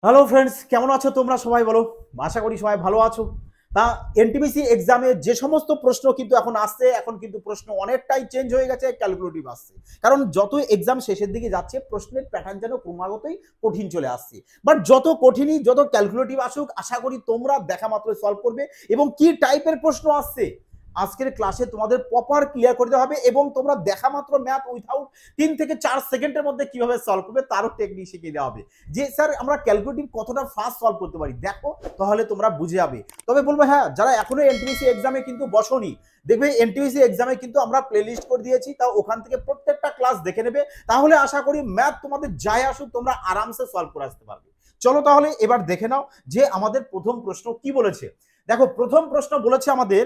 Hello friends, কেমন আছো তোমরা সবাই? বলো। আশা করি সবাই ভালো আছো। তা এনটিপিসি এক্সামে যে সমস্ত প্রশ্ন কিন্তু এখন আসছে, এখন কিন্তু প্রশ্ন অনেকটাই চেঞ্জ হয়ে গেছে, ক্যালকুলেটিভ আসছে। কারণ যত এক্সাম শেষের দিকে যাচ্ছে প্রশ্নের প্যাটার্ন যেন ক্রমাগতই কঠিন চলে আসছে। বাট যত কঠিনই, যত ক্যালকুলেটিভ আসুক, আশা করি তোমরা দেখা মাত্র সলভ করবে। এবং কি টাইপের প্রশ্ন আসছে আজকের ক্লাসে তোমাদের প্রপার ক্লিয়ার করতে হবে, এবং তোমরা দেখা মাত্র ম্যাথ উইথাউট 3 থেকে 4 সেকেন্ডের মধ্যে কিভাবে সলভ করবে তারও টেকনিক শিখিয়ে দেওয়া হবে। যে স্যার আমরা ক্যালকুলেটিভ কতটা ফাস্ট সলভ করতে পারি, দেখো তাহলে তোমরা বুঝে যাবে। তবে বলবো হ্যাঁ, যারা এখনো এনটিপিসি এক্সামে কিন্তু বসনি, দেখবে এনটিপিসি এক্সামে কিন্তু আমরা প্লে লিস্ট করে দিয়েছি, তাও ওখান থেকে প্রত্যেকটা ক্লাস দেখে নেবে। তাহলে আশা করি ম্যাথ তোমাদের যাই আসুক তোমরা আরামসে সলভ করে আসতে পারবে। চলো তাহলে এবার দেখে নাও যে আমাদের প্রথম প্রশ্ন কি বলেছে। দেখো প্রথম প্রশ্ন বলেছে আমাদের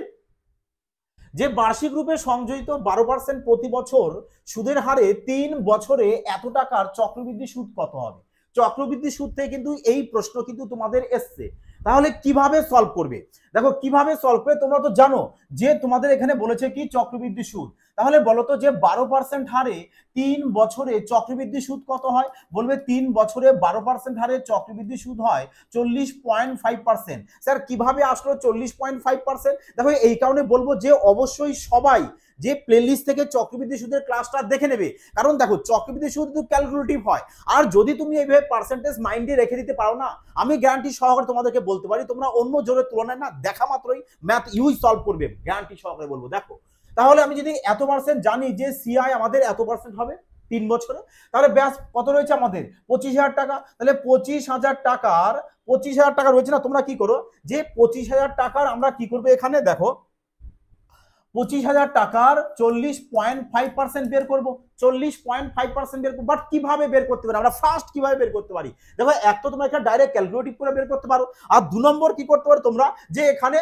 যে বার্ষিক রূপে সংযোজিত 12% প্রতি বছর সুদের হারে 3 বছরে এত টাকার চক্রবৃদ্ধি সুদ কত হবে। চক্রবৃদ্ধি সুদ থেকে কিন্তু এই প্রশ্ন কিন্তু তোমাদের এসছে। তাহলে কিভাবে সলভ করবে? দেখো কিভাবে সলভ করবে, তোমরা তো জানো যে তোমাদের এখানে বলেছে কি চক্রবৃদ্ধি সুদ। তাহলে বলো তো যে 12% হারে 3 বছরে চক্রবৃদ্ধি সুদ কত হয়? বলবে 3 বছরে 12% হারে চক্রবৃদ্ধি সুদ হয় 40.5%। স্যার কিভাবে আসলো 40.5%? দেখো এই কারণে বলবো যে অবশ্যই সবাই যে প্লেলিস্ট থেকে চক্রবৃদ্ধি সুদের ক্লাসটা দেখে নেবে। কারণ দেখো চক্রবৃদ্ধি সুদ কিন্তু ক্যালকুলেটিভ হয়, আর যদি তুমি এইভাবে পার্সেন্টেজ মাইন্ডে রেখে দিতে পারো না, আমি গ্যারান্টি সহকারে তোমাদেরকে বলতে পারি তোমরা অন্য জোরের তুলনায় না দেখা মাত্রই ম্যাথ ইউজ সলভ করবে, গ্যারান্টি সহকারে বলবো। দেখো তাহলে আমি যদি এত পার্সেন্ট জানি যে সিআই আমাদের এত পার্সেন্ট হবে 3 বছরে, তাহলে ব্যাস কত রয়েছে আমাদের 25,000 টাকা। তাহলে 25,000 টাকার 25,000 টাকা রয়েছে না, তোমরা কি করো যে 25,000 টাকার আমরা কি করবো এখানে দেখো 25,000 টাকার 40.5% বের করবো, 40.5% বের করবো। বাট কিভাবে বের করতে পারি আমরা, ফার্স্ট কিভাবে বের করতে পারি? দেখো এক তো তোমরা এখানে ডাইরেক্ট ক্যালকুলেটিভ করে বের করতে পারো, আর 2 নম্বর কি করতে পারো তোমরা যে এখানে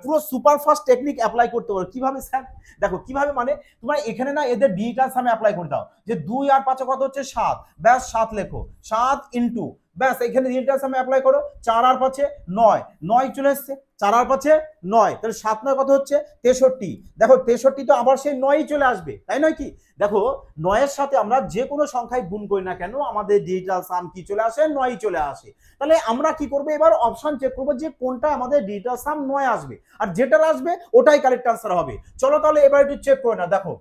পুরো সুপার ফাস্ট টেকনিক অ্যাপ্লাই করতে পারো। কিভাবে স্যার? দেখো কিভাবে মানে তোমরা এখানে না এদের ডিজিটাল সামে অ্যাপ্লাই করে দাও, যে 2 আর 5 কত হচ্ছে 7, ব্যাস 7 লেখো, 7 ইন্টু ব্যাস এখানে ডিজিটাল সামে অ্যাপ্লাই করো, 4 আর 5 9, 9 চলে এসছে, 4 আর 5 9, তাহলে 7 9 কত হচ্ছে 63। দেখো 63 তো আবার সেই 9ই চলে আসবে, তাই নয় কি? দেখো 9 এর সাথে আমরা যে কোনো সংখ্যায় গুণ করি না কেন আমাদের ডিজিটাল সাম কি চলে আসে 9ই চলে আসে। তাহলে আমরা কি করবো এবার অপশন চেক করবো যে কোনটা আমাদের ডিজিটাল সাম 9 আসবে, আর যেটা আসবে ওটাই কারেক্ট আনসার হবে। চলো তাহলে এবার একটু চেক করে না। দেখো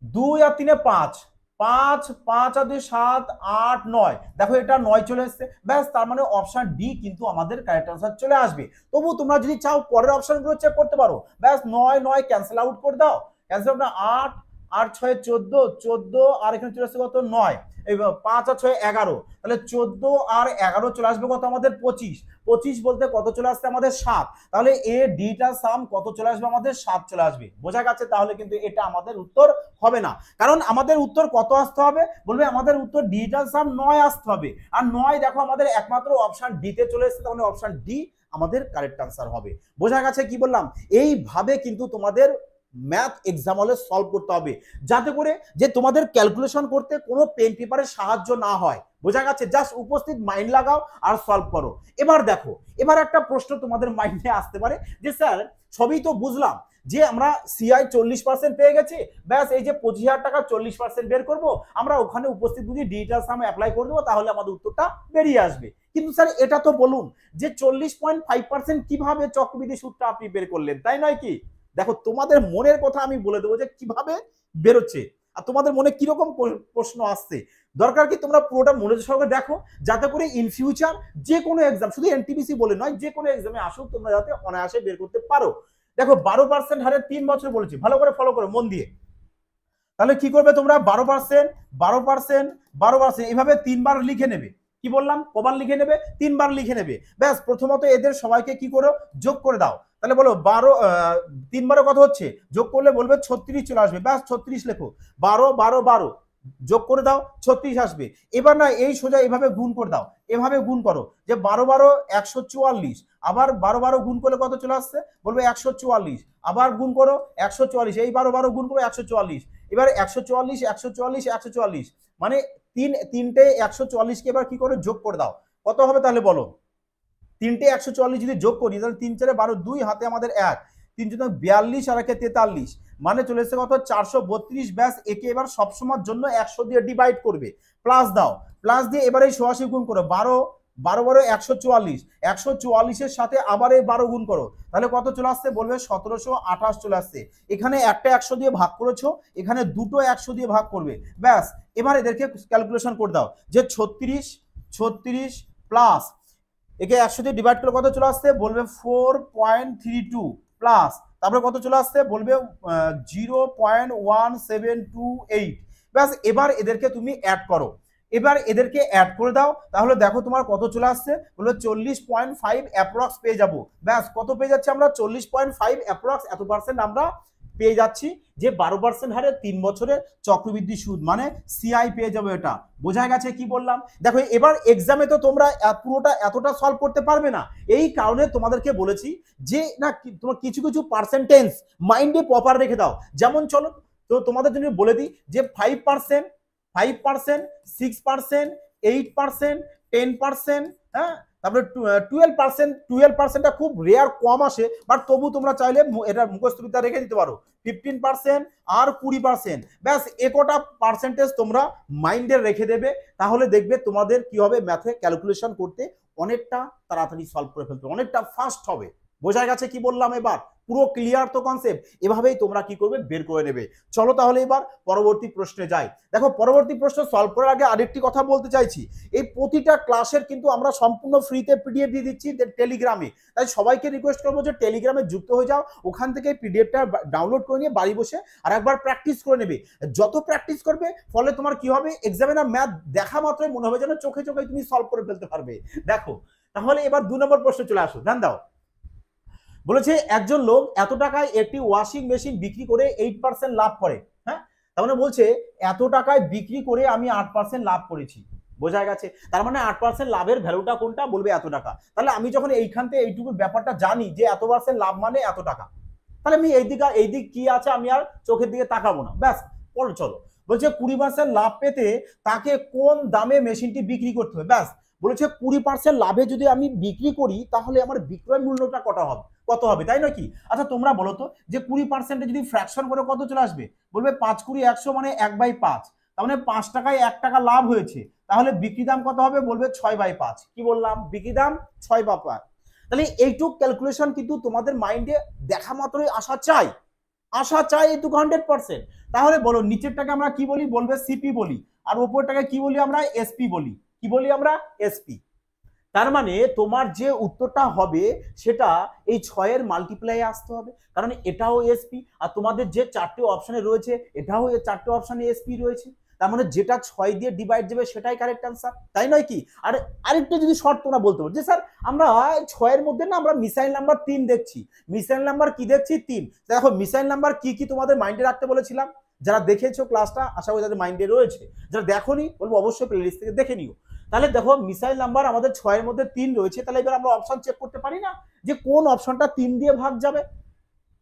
2 আর 3 5, 5 5 আর 2 7 8 9, দেখো এটা 9 চলে আসছে, ব্যাস তার মানে অপশন ডি কিন্তু আমাদের কারেক্ট আনসার চলে আসবে। তবু তোমরা যদি চাও পরের অপশনগুলো চেক করতে পারো, ব্যাস 9 9 ক্যান্সেল আউট করে দাও, ক্যান্সেল আউট 8 8 6 14, 14 আর এখানে চলে আসছে কত 9, এই 5 আর 6 11, তাহলে 14 আর 11 চলে আসবে কত আমাদের 25, 25 বলতে কত চলে আসছে আমাদের 7। তাহলে এ ডিটা সাম কত চলে আসবে আমাদের 7 চলে আসবে। বোঝা গেছে? তাহলে কিন্তু এটা আমাদের উত্তর হবে না, কারণ আমাদের উত্তর কত আসতে হবে? বলবে আমাদের উত্তর ডিজিটাল সাম 9 আসতে হবে, আর 9 দেখো আমাদের একমাত্র অপশন ডি তে চলে এসেছে, তাহলে অপশন ডি আমাদের কারেক্ট আনসার হবে। বোঝা গেছে কি বললাম? এইভাবে কিন্তু তোমাদের ম্যাথ এক্সাম হলে সলভ করতে হবে, যাতে করে যে তোমাদের ক্যালকুলেশন করতে কোনো পেন পেপারের সাহায্য না হয়। বোঝা গেছে? জাস্ট উপস্থিত মাইন্ড লাগাও আর সলভ করো। এবার দেখো, এবার একটা প্রশ্ন তোমাদের মাইন্ডে আসতে পারে যে স্যার সবই তো বুঝলাম যে আমরা সিআই 40% পেয়ে গেছি, ব্যাস এই যে 25,000 টাকা 40% বের করবো, আমরা ওখানে উপস্থিত বুঝি ডিজিটাল সাম অ্যাপ্লাই করে দেবো, তাহলে আমাদের উত্তরটা বেরিয়ে আসবে। কিন্তু স্যার এটা তো বলুন যে 40.5% কিভাবে চক্রবৃদ্ধি সুদটা আপনি বের করলেন, তাই নয় কি? দেখো তোমাদের মনের কথা আমি বলে দেবো যে কিভাবে বেরোচ্ছে, আর তোমাদের মনে কিরকম প্রশ্ন আসছে। দরকার কি তোমরা পুরোটা মনোযোগ সহকারে দেখো, যাতে করে ইন ফিউচার যে কোনো এক্সাম, শুধু এনটিপিসি বলে নয়, যে কোনো এক্সামে আসুক তোমরা যাতে অনায়াসে বের করতে পারো। দেখো 12% হারে 3 বছর বলেছি, ভালো করে ফলো করো মন দিয়ে। তাহলে কি করবে তোমরা 12%, 12%, 12% এইভাবে 3 বার লিখে নেবে। কি বললাম? কবার লিখে নেবে? 3 বার লিখে নেবে। ব্যাস প্রথমত এদের সবাইকে কি করো যোগ করে দাও। তাহলে বলো 12 3 বারে কত হচ্ছে, যোগ করলে বলবে 36 চলে আসবে, ব্যাস 36 লেখো। 12 12 12 যোগ করে দাও 36 আসবে। এবার না এই সোজা এভাবে গুণ করে দাও, এভাবে গুণ করো যে 12 12 144, আবার 12 12 গুণ করলে কত চলে আসছে বলবে 144, আবার গুণ করো 144, এই 12 12 গুণ করো 144। এবার 144 144 144 মানে তিনটে 144কে এবার কি করে যোগ করে দাও, কত হবে তাহলে বলো? তিনটে 144 যদি যোগ করি তাহলে 3 4 12, 2 হাতে আমাদের 1, 3 4 42 আর 1 43, মানে চলে এসেছে কত 432। ব্যাস একে এবার সবসময়ের জন্য 100 দিয়ে ডিভাইড করবে, প্লাস দাও, প্লাস দিয়ে এবার এই 84 গুণ করো, 12 12 12 144, 144 সাথে আবার এই 12 গুণ করো, তাহলে কত চলে আসছে বলবে 1728 চলে আসছে। এখানে একটা 100 দিয়ে ভাগ করেছো, এখানে দুটো 100 দিয়ে ভাগ করবে, ব্যাস এবার এদেরকে ক্যালকুলেশন করে দাও যে 36 প্লাস একে 100 দিয়ে ডিভাইড করে কত চলে আসছে বলবে 4.32 প্লাস তারপরে কত চলে আসছে বলবে 0.1728। ব্যাস এবার এদেরকে তুমি অ্যাড করো, এবার এদেরকে অ্যাড করে দাও, তাহলে দেখো তোমার কত চলে আসছে বলবে 40.5 অ্যাপ্রক্স পেয়ে যাবো। ব্যাস কত পেয়ে যাচ্ছে আমরা 40.5 অ্যাপ্রক্স, এত পার্সেন্ট আমরা পেয়ে যাচ্ছি যে 12% হারে 3 বছরের চক্রবৃদ্ধি সুদ মানে সিআই পেয়ে যাবে। এটা বোঝা গেছে কি বললাম? দেখো এবার এক্সামে তো তোমরা পুরোটা এতটা সলভ করতে পারবে না, এই কারণে তোমাদেরকে বলেছি যে না তোমার কিছু কিছু পার্সেন্টেজ মাইন্ডে প্রপার রেখে দাও। যেমন চলো তো তোমাদের জন্য বলে দিই যে 5%, 5%, 6%, 8%, 10%, হ্যাঁ, তারপরে 12%টা খুব রেয়ার কম আসে, বাট তবু তোমরা চাইলে এটা মুখস্থবিদ্যা রেখে দিতে পারো। 15% আর 20%, ব্যাস একটা পার্সেন্টেজ তোমরা মাইন্ডে রেখে দেবে, তাহলে দেখবে তোমাদের কি হবে ম্যাথে ক্যালকুলেশন করতে অনেকটা তাড়াতাড়ি সলভ করে ফেলতে, অনেকটা ফাস্ট হবে। বোঝা গেছে কি বললাম? এবার পুরো ক্লিয়ার তো কনসেপ্ট? এভাবেই তোমরা কি করবে বের করে নেবে। চলো তাহলে এবার পরবর্তী প্রশ্নে যাই। দেখো পরবর্তী প্রশ্ন সলভ করার আগে আরেকটি কথা বলতে চাইছি, এই প্রতিটা ক্লাসের কিন্তু আমরা সম্পূর্ণ ফ্রিতে পিডিএফ দিয়ে দিচ্ছি টেলিগ্রামে, তাই সবাইকে রিকোয়েস্ট করবো যে টেলিগ্রামে যুক্ত হয়ে যাও, ওখান থেকে পিডিএফটা ডাউনলোড করে নিয়ে বাড়ি বসে আর একবার প্র্যাকটিস করে নেবে। যত প্র্যাকটিস করবে ফলে তোমার কি হবে এক্সামে না ম্যাথ দেখা মাত্রই মনে হবে যেন চোখে চোখে তুমি সলভ করে ফেলতে পারবে। দেখো তাহলে এবার 2 নম্বর প্রশ্ন চলে আসো, ধ্যান দাও। বলেছে একজন লোক এত টাকায় একটি ওয়াশিং মেশিন বিক্রি করে 8% লাভ করে। হ্যাঁ, তার মানে বলছে এত টাকায় বিক্রি করে আমি 8% লাভ করেছি। বোঝা গেছে? তার মানে 8% লাভের ভ্যালুটা কোনটা বলবে এত টাকা। তাহলে আমি যখন এইখান থেকে এইটুকু ব্যাপারটা জানি যে এত পার্সেন্ট লাভ মানে এত টাকা, তাহলে আমি এই দিক কি আছে আমি আর চোখের দিকে তাকাবো না, ব্যাস পরে চলো। বলছে 20% লাভ পেতে তাকে কোন দামে মেশিনটি বিক্রি করতে হবে। ব্যাস বলেছে 20% লাভে যদি আমি বিক্রি করি তাহলে আমার বিক্রয় মূল্যটা কত হবে, তাই নয় কি? আচ্ছা তোমরা বলো তো যে 20% যদি ফ্র্যাকশন করে কত চলে আসবে বলবে 5 20 100 মানে 1/5, তার মানে 5 টাকায় 1 টাকা লাভ হয়েছে, তাহলে বিক্রি দাম কত হবে বলবে 6/5। কি বললাম? বিক্রি দাম 6/5। তাহলে এইটুক ক্যালকুলেশন কিন্তু তোমাদের মাইন্ডে দেখা মাত্রই আসা চাই এই 200%। তাহলে বলো নিচেরটাকে আমরা কি বলি বলবে সিপি বলি, আর উপরটাকে কি বলি আমরা এসপি বলি। কি বলি আমরা? এসপি। তার মানে তোমার যে উত্তরটা হবে সেটা এই 6 এর মাল্টিপ্লাই আসতে হবে, কারণ এটাও এসপি আর তোমাদের যে 4টে অপশনে রয়েছে এটাও এই 4টে অপশনে এসপি রয়েছে, তার মানে যেটা 6 দিয়ে ডিভাইড যাবে সেটাই কারেক্ট आंसर, তাই নয় কি? আর আরেকটা যদি শর্ট তোমরা বলতে পারো যে স্যার আমরা 6 এর মধ্যে না আমরা মিসাইল নাম্বার 3 দেখছি। মিসাইল নাম্বার কি দেখছি? 3। দেখো মিসাইল নাম্বার কি তোমাদের মাইন্ডে রাখতে বলেছিলাম, যারা দেখেছো ক্লাসটা আশা করি তাদের মাইন্ডে রয়েছে, যারা দেখোনি বলবো অবশ্যই প্লেলিস্ট থেকে দেখে নিও। তাহলে দেখো মিসাইল নাম্বার আমাদের 6 এর মধ্যে 3 রয়েছে, তাহলে এবার আমরা অপশন চেক করতে পারি না যে কোন অপশনটা 3 দিয়ে ভাগ যাবে।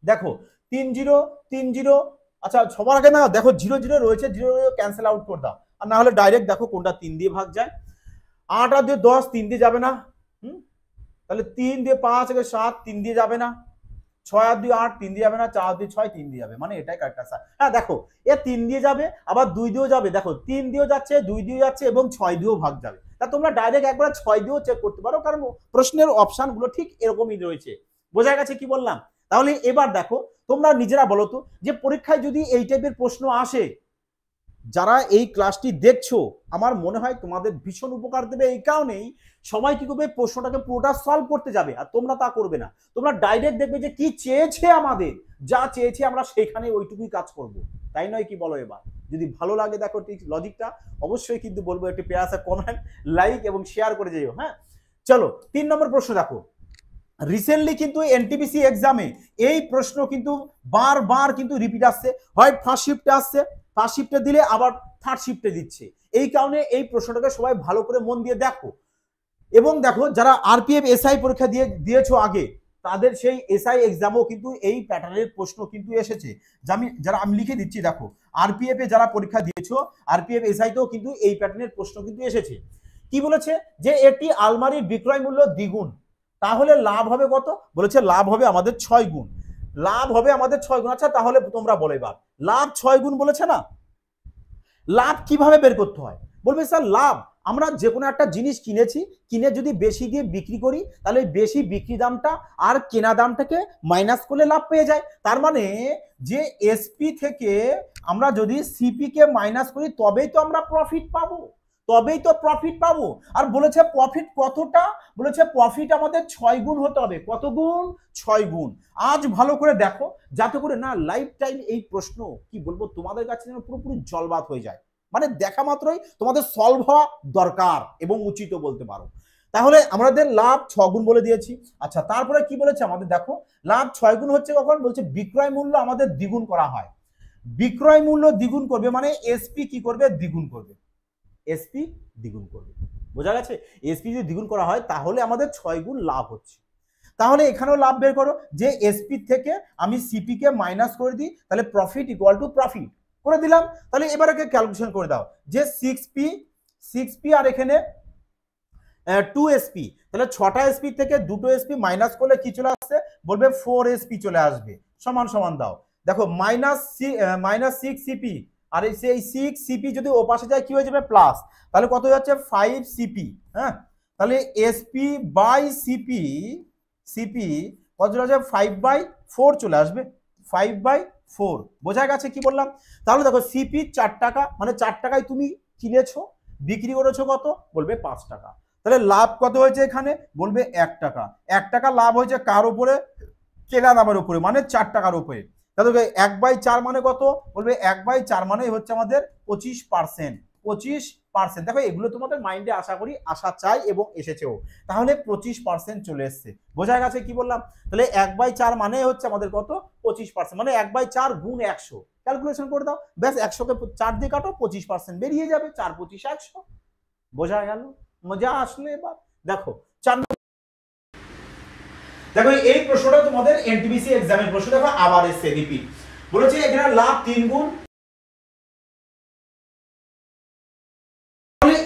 দেখো 3 0 3 0, আচ্ছা সবার আগে না দেখো 0 0 রয়েছে, 0 0 ক্যান্সেল আউট করে দাও, আর না হলে ডাইরেক্ট দেখো কোনটা 3 দিয়ে ভাগ যায়। 8 আর 2 10, 3 দিয়ে যাবে না। তাহলে 3 দিয়ে 5 থেকে 7, 3 দিয়ে যাবে না। 6 আর 2 8, 3 দিয়ে যাবে না। 4 2 6, 3 দিয়ে যাবে, মানে এটাই কারেক্ট आंसर। হ্যাঁ দেখো এ 3 দিয়ে যাবে আবার 2 দিয়েও যাবে, দেখো 3 দিয়েও যাচ্ছে 2 দিয়েও যাচ্ছে এবং 6 দিয়েও ভাগ যাবে। তা তোমরা ডাইরেক্ট একবার 6 দিয়েও চেক করতে পারো, কারণ প্রশ্নের অপশনগুলো ঠিক এরকমই রয়েছে। বোঝা গেছে কি বললাম? তাহলে এবার দেখো তোমরা নিজেরা বলো তো যে পরীক্ষায় যদি এই টাইপের প্রশ্ন আসে, যারা এই ক্লাসটি দেখছো আমার মনে হয় তোমাদের ভীষণ উপকার দেবে। এই কারণেই সবাই কি করবে প্রশ্নটাকে পুরোটা সলভ করতে যাবে, আর তোমরা তা করবে না। তোমরা ডাইরেক্ট দেখবে যে কি চেয়েছে আমাদের, যা চেয়েছে আমরা সেখানে ওইটুকুই কাজ করব, তাই নয় কি বলো? এবার যদি ভালো লাগে দেখো ঠিক লজিকটা অবশ্যই কিন্তু বলবো একটি প্যারা কমেন্ট লাইক এবং শেয়ার করে যাইও। হ্যাঁ চলো 3 নম্বর প্রশ্ন দেখো। রিসেন্টলি কিন্তু এনটিপিসি এক্সামে এই প্রশ্ন কিন্তু বারবার কিন্তু রিপিট আসছে, হয় ফার্স্ট শিফটে আসছে, ফার্স্ট শিফটে দিলে আবার থার্ড শিফটে দিচ্ছে। এই কারণে এই প্রশ্নটাকে সবাই ভালো করে মন দিয়ে দেখো, এবং দেখো যারা আরপিএফ এসআই পরীক্ষা দিয়েছো আগে তাদের সেই এসআই এক্সামও কিন্তু এই প্যাটার্নের প্রশ্ন কিন্তু এসেছে। যারা আমি লিখে দিচ্ছি, দেখো আরপিএফ এ যারা পরীক্ষা দিয়েছো আরপিএফ এসআইতেও কিন্তু এই প্যাটার্নের প্রশ্ন কিন্তু এসেছে। কি বলেছে যে একটি আলমারির বিক্রয় মূল্য দ্বিগুণ, তাহলে লাভ হবে কত? বলেছে লাভ হবে আমাদের 6 গুণ। লাভ হবে আমাদের 6 গুণ। আচ্ছা তাহলে তোমরা বলো এবার লাভ 6 গুণ বলেছে না, লাভ কিভাবে বের করতে হয়? বলবে স্যার লাভ আমরা যে কোনো একটা জিনিস কিনেছি, কিনে যদি বেশি দিয়ে বিক্রি করি তাহলে বেশি বিক্রি দামটা আর কেনা দামটাকে মাইনাস করলে লাভ পেয়ে যায়। তার মানে যে এসপি থেকে আমরা যদি সিপি কে মাইনাস করি তবেই তো আমরা প্রফিট পাবো, তবেই তো প্রফিট পাবো। আর বলেছে প্রফিট কতটা, বলেছে প্রফিট আমাদের 6 গুণ হতে হবে। কত গুণ? 6 গুণ। আজ ভালো করে দেখো যাতে করে না লাইফ টাইম এই প্রশ্ন কি বলবো তোমাদের কাছে যেন পুরোপুরি জলবাত হয়ে যায়, মানে দেখা মাত্রই তোমাদের সলভ হওয়া দরকার এবং উচিত বলতে পারো। তাহলে আমাদের লাভ 6 গুণ বলে দিয়েছি। আচ্ছা তারপরে কি বলেছে আমাদের, দেখো লাভ 6 গুণ হচ্ছে কখন, বলছে বিক্রয় মূল্য আমাদের দ্বিগুণ করা হয়। বিক্রয় মূল্য দ্বিগুণ করবে মানে এসপি কি করবে? দ্বিগুণ করবে। এসপি দ্বিগুণ করবে, বোঝা গেছে? এসপি যদি দ্বিগুণ করা হয় তাহলে আমাদের 6 গুণ লাভ হচ্ছে। তাহলে এখানেও লাভ বের করো যে এসপি থেকে আমি সিপি কে মাইনাস করে দিই, তাহলে প্রফিট ইকুয়াল টু প্রফিট করে দিলাম। তাহলে এবার ক্যালকুলেশন করে দাও যে 6p আর এখানে 2sp, তাহলে 6টা এসপি থেকে 2টো এসপি মাইনাস করলে কি চলে আসছে? বলবে 4sp চলে আসবে। সমান সমান দাও, দেখো -6cp আর সেই 6cp যদি ও পাশে যায় কি হয়ে যাবে? প্লাস। তাহলে কত হয়ে যাচ্ছে? 5cp। হ্যাঁ, তাহলে এসপি বাই সিপি কত চলে আসবে? 5/4 চলে আসবে। 5/4 বোঝা গেছে কি বললাম? তাহলে দেখো সিপি 4 টাকা, মানে 4 টাকায় তুমি কিনেছো, বিক্রি করেছো কত? বলবে 5 টাকা। তাহলে লাভ কত হয়েছে এখানে? বলবে 1 টাকা। 1 টাকা লাভ হয়েছে কার উপরে? কেনা দামের উপরে, মানে 4 টাকার উপরে। তাহলে 1/4 মানে কত? বলবে 1/4 মানে হচ্ছে আমাদের 25%। 25%, দেখো এগুলো তোমাদের মাইন্ডে আশা করি আসা চাই এবং এসেছেও। তাহলে 25% চলে এসছে, বোঝা গেছে কি বললাম? তাহলে 1/4 মানে হচ্ছে আমাদের কত? 25%, মানে 1/4 গুণ 100। ক্যালকুলেশন করে দাও, ব্যাস 100কে 4 দিয়ে কাটো, 25% বেরিয়ে যাবে। 4 25 100, বোঝা গেল? মজা আসলে এবার দেখো 4। দেখো এই প্রশ্নটা তোমাদের এনটিপিসি এক্সামের প্রশ্ন। দেখো আবার এসে রিপিট বলেছে এখানে লাভ 3 গুণ। তাহলে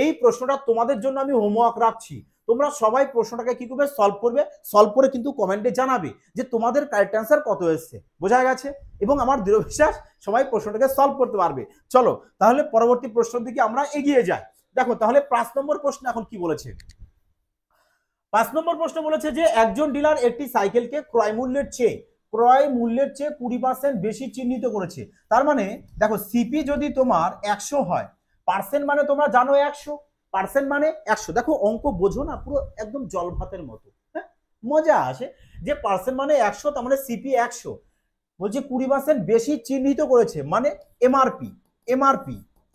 এই প্রশ্নটা তোমাদের জন্য আমি হোমওয়ার্ক রাখছি। তোমরা সবাই প্রশ্নটাকে কি করবে? সলভ করবে। সলভ করে কিন্তু কমেন্টে জানাবে যে তোমাদের কারেক্ট অ্যান্সার কত এসেছে, বোঝা গেছে? এবং আমার দৃঢ় বিশ্বাস সবাই প্রশ্নটাকে সলভ করতে পারবে। চলো তাহলে পরবর্তী প্রশ্নের দিকে আমরা এগিয়ে যাই। দেখো তাহলে 5 নম্বর প্রশ্ন এখন কি বলেছে? 5 নম্বর প্রশ্ন বলেছে যে একজন ডিলার একটি সাইকেলকে ক্রয় মূল্যের চেয়ে 20% বেশি চিহ্নিত করেছে। তার মানে দেখো সিপি যদি তোমার 100 হয়, পার্সেন্ট মানে তোমরা জানো 100, পার্সেন্ট মানে 100। দেখো অঙ্ক বোঝো না, পুরো একদম জল ভাতের মতো, হ্যাঁ মজা আসে। যে পার্সেন্ট মানে 100, তার মানে সিপি 100, বলছে 20% বেশি চিহ্নিত করেছে মানে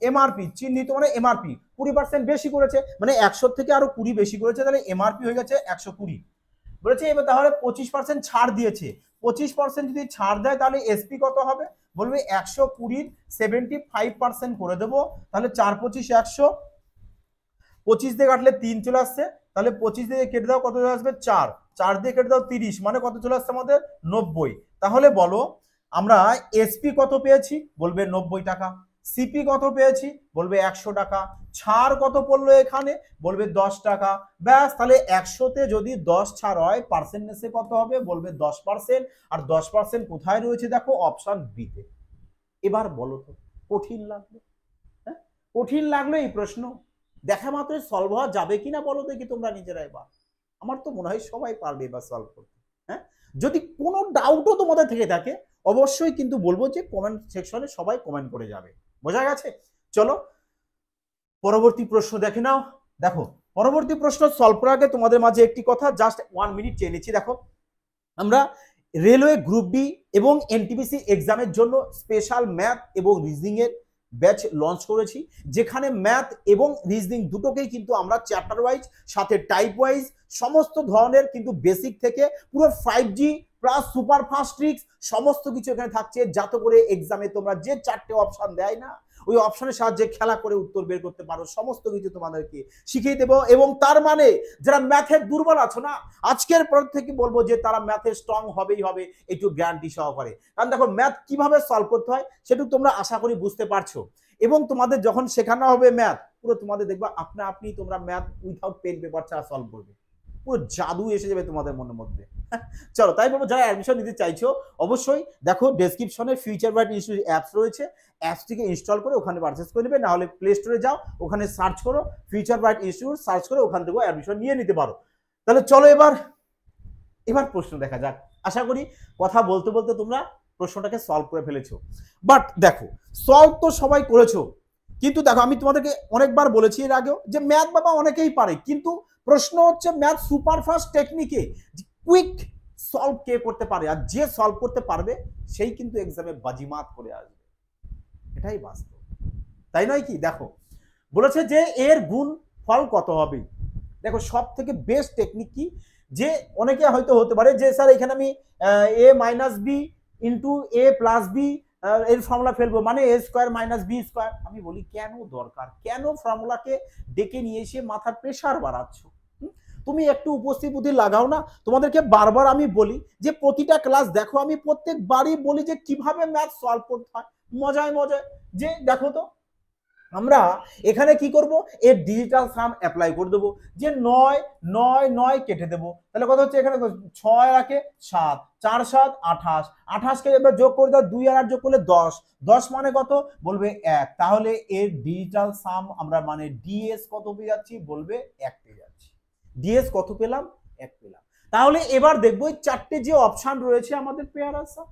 এমআরপি চিহ্নিত মানে এমআরপি 20% বেশি করেছে, মানে 100 থেকে আরো 20 বেশি করেছে, তাহলে এমআরপি হয়ে গেছে 120। বলেছে এবার তাহলে 25% ছাড় দিয়েছে। 25% যদি ছাড় দেয় তাহলে এসপি কত হবে? বলবে 120 75% করে দেবো। তাহলে 4 25 100, 25 দিয়ে কাটলে 3 চলে আসছে, তাহলে 25 দিয়ে কেটে দাও, কত চলে আসবে? 4। 4 দিয়ে কেটে দাও 30, মানে কত চলে আসছে আমাদের? 90। তাহলে বলো আমরা এসপি কত পেয়েছি? বলবে 90 টাকা। সিপি কত পেয়েছি? বলবে 100 টাকা। ছাড় কত পড়লো এখানে? বলবে 10 টাকা। ব্যাস, তাহলে 100তে যদি 10 ছাড় হয় পার্সেন্টেজে কত হবে? বলবে 10%। আর 10% কোথায় রয়েছে? দেখো অপশন বি তে। এবার বলো তো কঠিন লাগলো? হ্যাঁ কঠিন লাগলো এই প্রশ্ন? দেখা মাত্রই সলভ হওয়া যাবে কিনা বলো দেখি তোমরা নিজেরা এবার। আমার তো মনে হয় সবাই পারবে এবার সলভ করতে। হ্যাঁ, যদি কোনো ডাউটও তোমাদের থেকে থাকে অবশ্যই কিন্তু বলবো যে কমেন্ট সেকশনে সবাই কমেন্ট করে যাবে, বোঝা গেছে? চলো পরবর্তী প্রশ্ন দেখে নাও। দেখো পরবর্তী প্রশ্ন সলভ করার আগে তোমাদের মাঝে একটি কথা জাস্ট 1 মিনিট চেয়ে নিচ্ছি। দেখো আমরা রেলওয়ে গ্রুপ ডি এবং এনটিপিসি এক্সামের জন্য স্পেশাল ম্যাথ এবং রিজনিং এর ব্যাচ লঞ্চ করেছি, যেখানে ম্যাথ এবং রিজনিং দুটোকেই কিন্তু আমরা চ্যাপ্টার ওয়াইজ সাথে টাইপ ওয়াইজ সমস্ত ধরনের কিন্তু বেসিক থেকে পুরো 5G plus super fast tricks সমস্ত কিছু এখানে থাকছে, যাতে করে এক্সামে তোমরা যে 4টে অপশন দেয় না ওই অপশনের সাহায্যে খেলা করে উত্তর বের করতে পারো, সমস্ত কিছু তোমাদেরকে শিখিয়ে দেবো। এবং তার মানে যারা ম্যাথের দুর্বল আছো না, আজকের পর থেকে বলবো যে তারা ম্যাথে স্ট্রং হবেই হবে, একটু গ্যারান্টি সহকারে। কারণ দেখো ম্যাথ কিভাবে সলভ করতে হয় সেটু তোমরা আশা করি বুঝতে পারছো, এবং তোমাদের যখন শেখানো হবে ম্যাথ পুরো তোমাদের দেখবা আপনা আপনি তোমরা ম্যাথ উইথাউট পেন পেপার ছাড়া সলভ করবে। পুরো জাদু এসে যাবে তোমাদের মনের মধ্যে। চলো তাই বলবো, যারা অ্যাডমিশন নিতে চাইছো অবশ্যই দেখো ডেসক্রিপশনে ফিউচার ব্রাইট ইনস্টিটিউট অ্যাপস রয়েছে, অ্যাপসটিকে ইনস্টল করে ওখানে পারচেস করে নেবে, না হলে প্লে স্টোরে যাও, ওখানে সার্চ করো ফিউচার ব্রাইট ইনস্টিটিউট, সার্চ করে ওখান থেকে অ্যাডমিশন নিয়ে নিতে পারো। তাহলে চলো এবার প্রশ্ন দেখা যাক। আশা করি কথা বলতে বলতে তোমরা প্রশ্নটাকে সলভ করে ফেলেছো। বাট দেখো সলভ তো সবাই করেছো, কিন্তু দেখো আমি তোমাদেরকে অনেকবার বলেছি এর আগেও যে ম্যাথ বাবা অনেকেই পারে, কিন্তু প্রশ্ন হচ্ছে ম্যাথ সুপারফাস্ট টেকনিকে কুইক সলভ কে করতে পারে, আর যে সলভ করতে পারবে সেই কিন্তু এক্সামে বাজিমাত করে আসবে, এটাই বাস্তব, তাই নয় কি? দেখো বলেছে যে এর গুণ ফল কত হবে। দেখো সব থেকে বেস্ট টেকনিক কি, যে অনেকে হয়তো হতে পারে যে স্যার এখানে আমি এ মাইনাস বি ইন্টু এ প্লাস বি এর ফর্মুলা ফেলবো, মানে এ স্কোয়ার মাইনাস বি স্কোয়ার। আমি বলি কেন দরকার, কেন ফর্মুলাকে ডেকে নিয়ে এসে মাথার প্রেশার বাড়াচ্ছ? তুমি একটু উপস্থিত বুদ্ধি লাগাও না। তোমাদেরকে বারবার আমি বলি যে প্রতিটা ক্লাস দেখো, আমি প্রত্যেকবারই বলি যে কিভাবে ম্যাথ সলভ করতে হয় মজায় মজায়। যে দেখো তো আমরা এখানে কি করব, এর ডিজিটাল সাম অ্যাপ্লাই করে দেবো, যে 9 9 9 কেটে দেবো, তাহলে কত হচ্ছে এখানে 6 রাখে 7 4 7 28 28 কে এবার যোগ করে দাও, 2 আর 8 যোগ করলে 10 10 মানে কত বলবে 1, তাহলে এর ডিজিটাল সাম আমরা মানে ডিএস কত পেয়ে যাচ্ছি বলবে 1 পেয়ে যাচ্ছি। ডিএস কত পেলাম? 1 পেলাম। তাহলে এবার দেখবো এই চারটে যে অপশন রয়েছে আমাদের পেয়ার আনসার,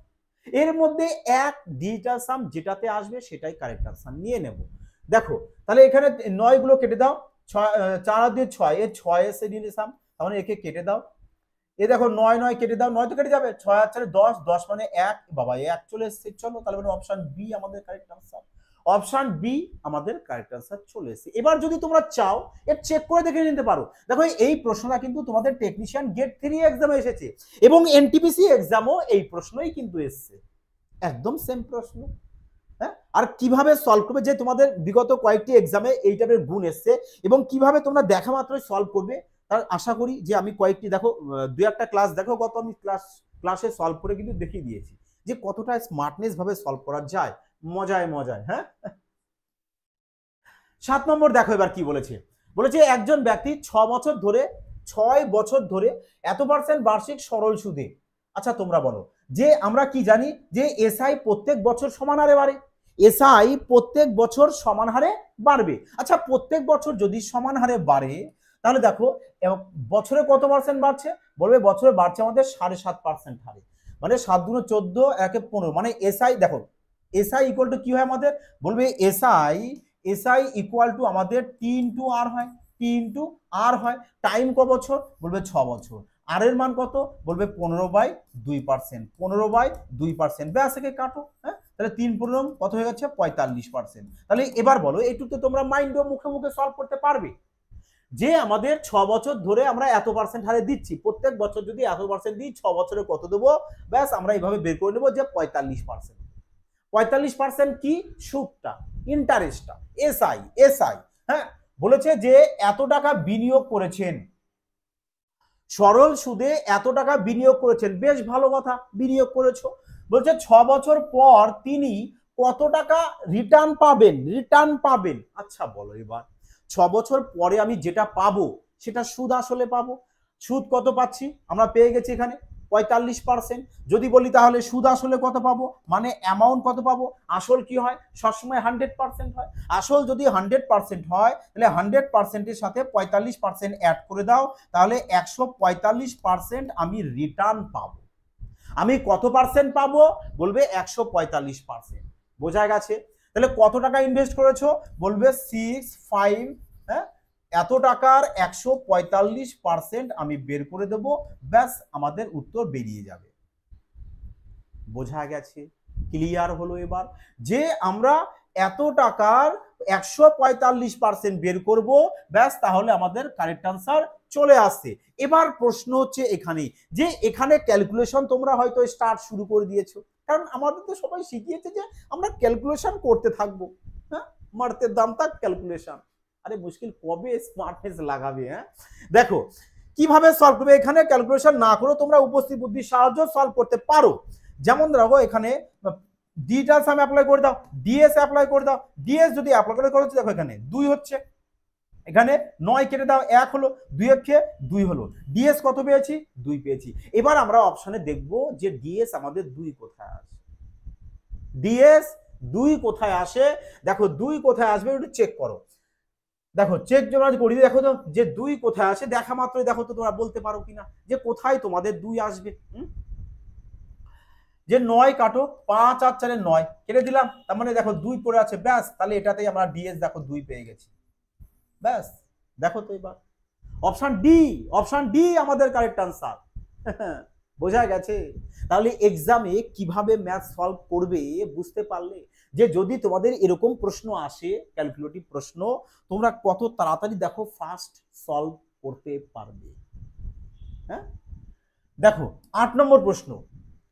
এর মধ্যে এক ডিজিটাল সাম যেটাতে আসবে সেটাই কারেক্ট আনসার নিয়ে নেব। দেখো তাহলে এখানে 9 গুলো কেটে দাও, 4 দিয়ে 6 এর 6 এসে নিলে সাম, তাহলে একে কেটে দাও। এ দেখো 9 9 কেটে দাও, 9 তো কেটে যাবে, 6 আর 4 10 10 মানে 1, বাবা 1 চলে এসেছে। চলো তাহলে মানে অপশন বি আমাদের কারেক্ট আনসার, অপশন বি আমাদের কারেক্ট আনসার চলে এসেছে। এবার যদি তোমরা চাও এর চেক করে দেখে নিতে পারো। দেখো এই প্রশ্নটা কিন্তু তোমাদের টেকনিশিয়ান গেট 3 এক্সামে এসেছে এবং এনটিপিসি এক্সামও এই প্রশ্নই কিন্তু এসেছে, একদম সেম প্রশ্ন। আর কিভাবে সলভ করবে, যে তোমাদের বিগত কয়েকটি এক্সামে এই টাইপের গুণ এসছে এবং কিভাবে তোমরা দেখা মাত্রই সলভ করবে, তার আশা করি যে আমি কয়েকটি দেখো 2-1টা ক্লাস দেখো গত আমি ক্লাসে সলভ করে কিন্তু দেখিয়ে দিয়েছি যে কতটা স্মার্টনেস ভাবে সলভ করা যায় মজায় মজায়। হ্যাঁ 7 নম্বর দেখো এবার কি বলেছে, বলেছে একজন ব্যক্তি 6 বছর ধরে এত পার্সেন্ট বার্ষিক সরল সুদে। আচ্ছা তোমরা বলো যে আমরা কি জানি যে এসআই প্রত্যেক বছর সমান হারে বাড়ে, এসআই প্রত্যেক বছর সমান হারে বাড়বে। আচ্ছা প্রত্যেক বছর যদি সমান হারে বাড়ে তাহলে দেখো বছরে কত পার্সেন্ট বাড়ছে, বলবে বছরে বাড়ছে আমাদের 7.5% হারে, মানে 7 দুগুণ 14 1 15, মানে এসআই দেখো এসআই ইকুয়াল টু কি হয় আমাদের, বলবে এসআই ইকুয়াল টু আমাদের টি ইন্টু আর হয়, টি ইন্টু আর হয়। টাইম ক বছর, বলবে 6 বছর। আর এর মান কত, বলবে 15/2%, 15/2%, ব্যাস একে কাটো। হ্যাঁ তাহলে 3 কত হয়ে গেছে 45%। তাহলে এবার বলো এইটুকু তো তোমরা মাইন্ড মুখে মুখে সলভ করতে পারবে যে আমাদের 6 বছর ধরে আমরা এত পার্সেন্ট হারে দিচ্ছি, প্রত্যেক বছর যদি এত পার্সেন্ট দিই 6 বছরে কত দেবো, ব্যাস আমরা এইভাবে বের করে নেবো যে 45%। 45% কি সুদটা, ইন্টারেস্টটা, এসআই। হ্যাঁ বলেছে যে এত টাকা বিনিয়োগ করেছেন, সরল সুদে এত টাকা বিনিয়োগ করেছেন, বেশ ভালো কথা, বিনিয়োগ করেছো। বলছে 6 বছর পর তিনি কত টাকা রিটার্ন পাবেন। আচ্ছা বলো এবার 6 বছর পরে আমি যেটা পাবো সেটা সুদ আসলে পাবো। সুদ কত পাচ্ছি আমরা পেয়ে গেছি এখানে 45%। যদি বলি তাহলে সুদ আসলে কত পাবো, মানে অ্যামাউন্ট কত পাবো, আসল কি হয় সবসময় 100% হয়, আসল যদি 100% হয় তাহলে 100%-এর সাথে 45% অ্যাড করে দাও, তাহলে 145% আমি রিটার্ন পাবো। আমি কত পার্সেন্ট পাবো, বলবে 145%। বোঝা গেছে? তাহলে কত টাকা ইনভেস্ট করেছো, বলবে 6.5, হ্যাঁ এত টাকার 145% আমি বের করে দেবো, ব্যাস আমাদের উত্তর বেরিয়ে যাবে। বোঝা গেছে? ক্লিয়ার হলো এবার যে আমরা এত টাকার 145% বের করব, ব্যাস তাহলে আমাদের কারেক্ট আনসার চলে আসছে। এবার প্রশ্ন হচ্ছে এখানে যে এখানে ক্যালকুলেশন তোমরা হয়তো স্টার্ট শুরু করে দিয়েছো, কারণ আমাদের তো সবাই শিখিয়েছে যে আমরা ক্যালকুলেশন করতে থাকবো। হ্যাঁ মারতে দাম তাক ক্যালকুলেশন, আরে মুশকিল কবে স্মার্টনেস লাগাবে। হ্যাঁ দেখো কিভাবে সলভ করবে, এখানে ক্যালকুলেশন না করে তোমরা উপস্থিত বুদ্ধির সাহায্য সলভ করতে পারো। যেমন দেখো এখানে ডিজিটাল সাম অ্যাপ্লাই করে দাও, ডিএস অ্যাপ্লাই করে দাও। ডিএস যদি অ্যাপ্লাই করে দেখো এখানে 2 হচ্ছে, এখানে 9 কেটে দাও, 1 হলো, 2 এর খেয়ে 2 হলো। ডিএস কত পেয়েছি? 2 পেয়েছি। এবার আমরা অপশনে দেখব যে ডিএস আমাদের 2 কোথায় আসে। ডিএস 2 কোথায় আসে? দেখো 2 কোথায় আসবে একটু চেক করো। দেখো চেক তোমরা করি, দেখো তো যে 2 কোথায় আসে, দেখা মাত্রই দেখো তো তোমরা বলতে পারো কিনা যে কোথায় তোমাদের 2 আসবে। যে 9 কাটো, 5 আর 4 9 কেটে দিলাম, তার মানে দেখো 2 পড়ে আছে, ব্যাস তাহলে এটাতেই আমরা ডিএস দেখো 2 পেয়ে গেছি। ব্যাস দেখো তো এবার অপশন ডি আমাদের কারেক্ট আনসার। বোঝা গেছে? তাহলে এক্সামে কিভাবে ম্যাথ সলভ করবে বুঝতে পারলে যে যদি তোমাদের এরকম প্রশ্ন আসে, ক্যালকুলেটিভ প্রশ্ন, তোমরা কত তাড়াতাড়ি দেখো ফাস্ট সলভ করতে পারবে। হ্যাঁ, দেখো 8 নম্বর প্রশ্ন।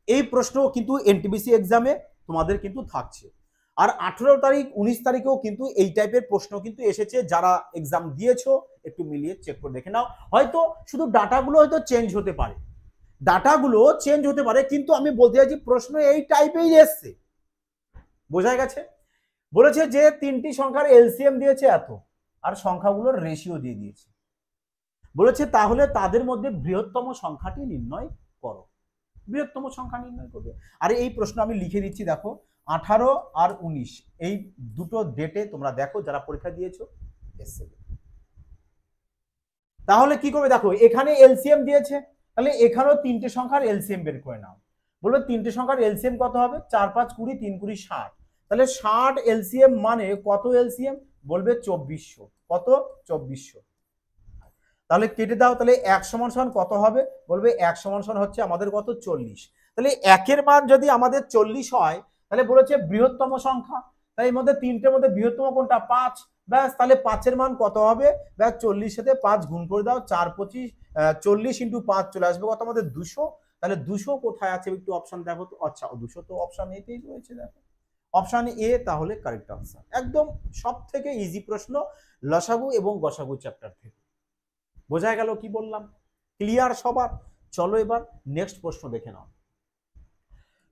এই প্রশ্ন কিন্তু এনটিপিসি এক্সামে তোমাদের কিন্তু থাকছে। আর 18 তারিখ 19 তারিখেও কিন্তু এই টাইপের প্রশ্ন কিন্তু এসেছে। যারা এক্সাম দিয়েছো একটু মিলিয়ে চেক করে দেখে নাও। হয়তো শুধু ডাটাগুলো হয়তো চেঞ্জ হতে পারে, কিন্তু আমি বলতে চাইছি প্রশ্ন এই টাইপেই এসছে। বোঝা গেছে? বলেছে যে 3টি সংখ্যার এলসিএম দিয়েছে এত, আর সংখ্যাগুলোর রেশিও দিয়ে দিয়েছে। বলেছে তাহলে তাদের মধ্যে বৃহত্তম সংখ্যাটি নির্ণয় করো। বৃহত্তম সংখ্যা নির্ণয় করবে। আর এই প্রশ্ন আমি লিখে দিচ্ছি, দেখো 18 আর 19 এই দুটো ডেটে তোমরা দেখো যারা পরীক্ষা দিয়েছো এসছে। তাহলে কি করবে? দেখো এখানে এলসিএম দিয়েছে, তাহলে এখানেও 3টে সংখ্যার এলসিএম বের করে নাও। বলবে 3টে সংখ্যার এলসিএম কত হবে? 4 5 20, 3 20 60। তাহলে 60 এলসিএম মানে কত এলসিএম? বলবে 2400। কত? 2400। তাহলে কেটে দাও, তাহলে 1 সমান সমান কত হবে? বলবে 1 সমান সমান হচ্ছে আমাদের কত? 40। তাহলে 1 এর মান যদি আমাদের 40 হয়, তাহলে বলেছে বৃহত্তম সংখ্যা, তাই এর মধ্যে 3টের মধ্যে বৃহত্তম কোনটা? 5। ব্যাস তাহলে 5 এর মান কত হবে? ব্যাস 40 সাথে 5 গুণ করে দাও, 4 25, 40 ইন্টু 5 চলে আসবে কত আমাদের? 200। তাহলে 200 কোথায় আছে একটু অপশন দেখো তো। আচ্ছা 200 তো অপশন এতেই রয়েছে, দেখো অপশন এ তাহলে কারেক্ট আনসার। একদম সব থেকে ইজি প্রশ্ন লসাগু এবং গসাগু চ্যাপ্টার থেকে। বোঝা গেল কি বললাম? ক্লিয়ার সবার? চলো এবার নেক্সট প্রশ্ন দেখে নাও।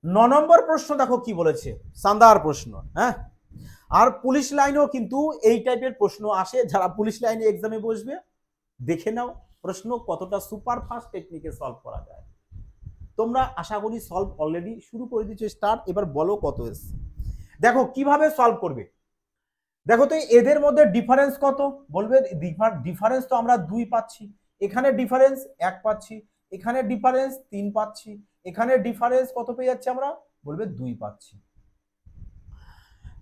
9 নম্বর প্রশ্ন দেখো কি বলেছে, শানদার প্রশ্ন। হ্যাঁ, আর পুলিশ লাইনেও কিন্তু এই টাইপের প্রশ্ন আসে। যারা পুলিশ লাইনে এক্সামে বসবে দেখে নাও প্রশ্ন কতটা সুপার ফাস্ট টেকনিকে সলভ করা যায়। তোমরা আশা করি সলভ অলরেডি শুরু করে দিচ্ছ, স্টার্ট। এবার বলো কত এসছে। দেখো কিভাবে সলভ করবে। দেখো তো এদের মধ্যে ডিফারেন্স কত? বলবে ডিফারেন্স তো আমরা 2 পাচ্ছি, এখানে ডিফারেন্স 1 পাচ্ছি, এখানে ডিফারেন্স 3 পাচ্ছি, এখানে ডিফারেন্স কত পেয়ে যাচ্ছে আমরা? বলবে 2 পাচ্ছি।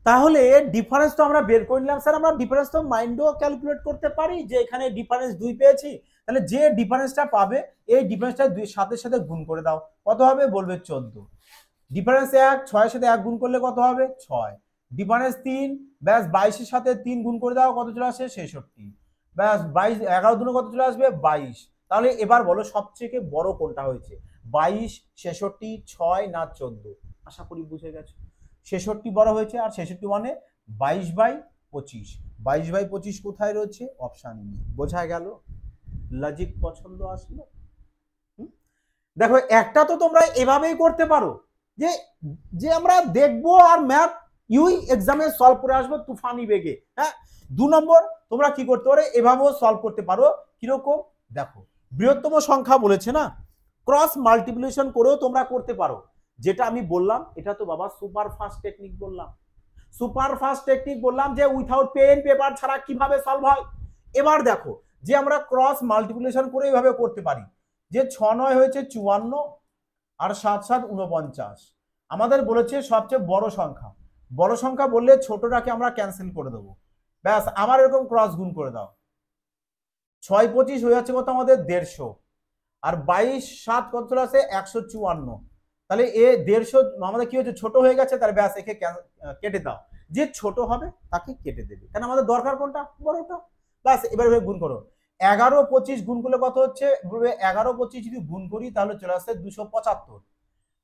তাহলে ডিফারেন্স তো আমরা বের করে নিলাম। স্যার আমরা ডিফারেন্স তো মাইন্ডও ক্যালকুলেট করতে পারি যে এখানে ডিফারেন্স 2 পেয়েছি, তাহলে যে ডিফারেন্সটা পাবে এই ডিফারেন্সটা 2 সাথে সাথে গুণ করে দাও। কত হবে? বলবে 14। ডিফারেন্স 1, 6 এর সাথে 1 গুণ করলে কত হবে? 6। ডিফারেন্স 3, ব্যাস 22 এর সাথে 3 গুণ করে দাও, কত চলে আসে? 66। ব্যাস 22, 11 দুনো কত চলে আসবে? 22। তাহলে এবার বলো সবথেকে বড় কোনটা হয়েছে? 22, 66, 6 না 14? আশা করি বুঝে গেছো। 66 বড় হয়েছে, আর 66 মানে 22/25। 22/25 কোথায় রয়েছে? Option B. বোঝা গেল? লজিক পছন্দ আসলো? দেখো একটা তো তোমরা এভাবেই করতে পারো যে যে আমরা দেখবো আর ম্যাথ ইউই এক্সামে সলভ করে আসবো তুফানি বেগে। হ্যাঁ, 2 নম্বর তোমরা কি করতে পারো, এভাবেও সলভ করতে পারো। কিরকম? দেখো বৃহত্তম সংখ্যা বলেছে না, ক্রস মাল্টিপ্লিকেশন করেও তোমরা করতে পারো। যেটা আমি বললাম এটা তো বাবা সুপার ফাস্ট টেকনিক বললাম। সুপার ফাস্ট টেকনিক বললাম যে উইথাউট পেন পেপার ছাড়া কিভাবে সলভ হয়। এবার দেখো যে আমরা ক্রস মাল্টিপ্লিকেশন করে এইভাবে করতে পারি যে 6 9 হয়েছে 54, আর 7 7 49। আমাদের বলেছে সবচেয়ে বড় সংখ্যা। বড় সংখ্যা বললে ছোটটাকে আমরা ক্যান্সেল করে দেবো। ব্যাস আমার এরকম ক্রস গুণ করে দাও। 6 25 হয়ে যাচ্ছে কত আমাদের? 150। আর 22 7 কত চলে আসে? 154। তাহলে এ 150 আমাদের কি হচ্ছে? ছোট হয়ে গেছে। তাহলে ব্যাস একে কেটে দাও। যে ছোট হবে তাকে কেটে দেবে, কারণ আমাদের দরকার কোনটা? বড়টা। ব্যাস এবার গুণ করো। 11 25 গুণ করলে কত হচ্ছে? 11 25 যদি গুণ করি তাহলে চলে আসছে 275।